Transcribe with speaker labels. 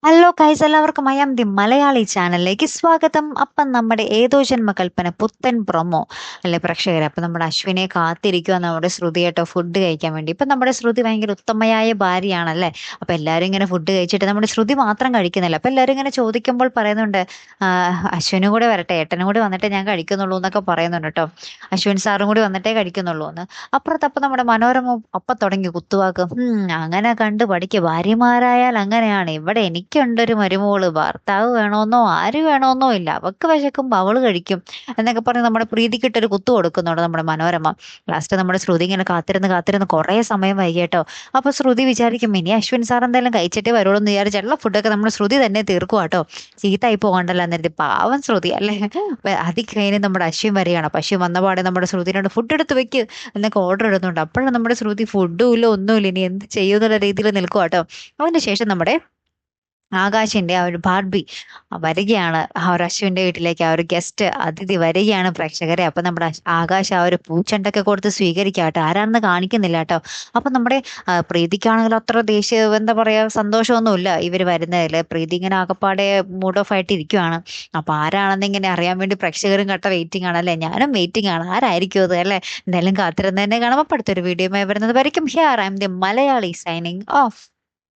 Speaker 1: Hello guys, എല്ലാവർക്കും I am the Malayali ചാനലിലേക്ക് സ്വാഗതം. അപ്പം നമ്മുടെ ഏതോ ജന്മകൽപ്പന പുത്തൻ പ്രൊമോ അല്ലെ പ്രേക്ഷകരെ. അപ്പം നമ്മുടെ അശ്വിനെ കാത്തിരിക്കുക നമ്മുടെ ശ്രുതിയായിട്ടോ ഫുഡ് കഴിക്കാൻ വേണ്ടി. ഇപ്പം നമ്മുടെ ശ്രുതി ഭയങ്കര ഉത്തമയായ ഭാര്യയാണല്ലേ. അപ്പം എല്ലാവരും ഇങ്ങനെ ഫുഡ് കഴിച്ചിട്ട് നമ്മുടെ ശ്രുതി മാത്രം കഴിക്കുന്നില്ല. അപ്പം എല്ലാവരും ഇങ്ങനെ ചോദിക്കുമ്പോൾ പറയുന്നുണ്ട്, അശ്വിനും കൂടെ വരട്ടെ, ഏട്ടനും കൂടി വന്നിട്ടേ ഞാൻ കഴിക്കുന്നുള്ളൂ എന്നൊക്കെ പറയുന്നുണ്ട് കേട്ടോ. അശ്വിൻ സാറും കൂടി വന്നിട്ടേ കഴിക്കുന്നുള്ളൂ എന്ന്. അപ്പുറത്തപ്പം നമ്മുടെ മനോരമ അപ്പം തുടങ്ങി കുത്തുവാക്ക്. അങ്ങനെ കണ്ട് പഠിക്കുക, ഭാര്യമാരായാൽ അങ്ങനെയാണ്. ഇവിടെ എനിക്കുണ്ടൊരു മരുമോള്, ഭർത്താവ് വേണമെന്നോ ആര് വേണമെന്നോ ഇല്ല, അവക്ക് വിശക്കുമ്പോൾ അവള് കഴിക്കും എന്നൊക്കെ പറഞ്ഞ് നമ്മുടെ പ്രീതിക്കിട്ടൊരു കുത്തു കൊടുക്കുന്നുണ്ട് നമ്മുടെ മനോരമ. ലാസ്റ്റ് നമ്മുടെ ശ്രുതി ഇങ്ങനെ കാത്തിരുന്ന് കാത്തിരുന്ന് കുറേ സമയം വൈകിട്ടോ. അപ്പൊ ശ്രുതി വിചാരിക്കും ഇനി അശ്വിൻ സാർ എന്തായാലും കഴിച്ചിട്ടേ വരുള്ളൂ എന്ന് വിചാരിച്ചുള്ള ഫുഡൊക്കെ നമ്മുടെ ശ്രുതി തന്നെ തീർക്കും കേട്ടോ. ചീത്തായി പോകണ്ടല്ലോ എന്നിട്ട് പാവം ശ്രുതി അല്ലേ. അതി കഴിഞ്ഞ് നമ്മുടെ അശ്വിൻ വരികയാണ്. അപ്പൊ അശ്വിൻ വന്ന പാടെ നമ്മുടെ ശ്രുതിനോട് ഫുഡ് എടുത്ത് വെക്ക് എന്നൊക്കെ ഓർഡർ ഇടുന്നുണ്ട്. അപ്പോഴാണ് നമ്മുടെ ശ്രുതി ഫുഡും ഇല്ല ഒന്നുമില്ല, ഇനി എന്ത് ചെയ്യുന്നുള്ള രീതിയിൽ നിൽക്കുക കേട്ടോ. അതിന് ശേഷം നമ്മുടെ ആകാശിന്റെ ആ ഒരു ബാർബി വരികയാണ് ആ ഒരു അശ്വിന്റെ വീട്ടിലേക്ക്. ആ ഒരു ഗസ്റ്റ് അതിഥി വരികയാണ് പ്രേക്ഷകരെ. അപ്പൊ നമ്മുടെ ആകാശ് ആ ഒരു പൂച്ചണ്ടൊക്കെ കൊടുത്ത് സ്വീകരിക്കാട്ടോ. ആരാണെന്ന് കാണിക്കുന്നില്ല കേട്ടോ. അപ്പൊ നമ്മുടെ പ്രീതിക്കാണെങ്കിൽ അത്ര ദേഷ്യം, എന്താ പറയാ, സന്തോഷമൊന്നുമില്ല ഇവര് വരുന്നതിൽ. പ്രീതി ഇങ്ങനെ ആകപ്പാടെ മൂഡ് ഓഫ് ആയിട്ട് ഇരിക്കുവാണ്. അപ്പൊ ആരാണെന്ന് ഇങ്ങനെ അറിയാൻ വേണ്ടി പ്രേക്ഷകരും കട്ട വെയിറ്റിംഗ് ആണ് അല്ലെ. ഞാനും വെയിറ്റിംഗ് ആണ്, ആരായിരിക്കും അത് അല്ലെ. എന്തായാലും കാത്തിരുന്ന് തന്നെ കാണാം. അപ്പൊ അടുത്തൊരു വീഡിയോ വരുന്നത് വരയ്ക്കും. Here I M the Malayali signing off.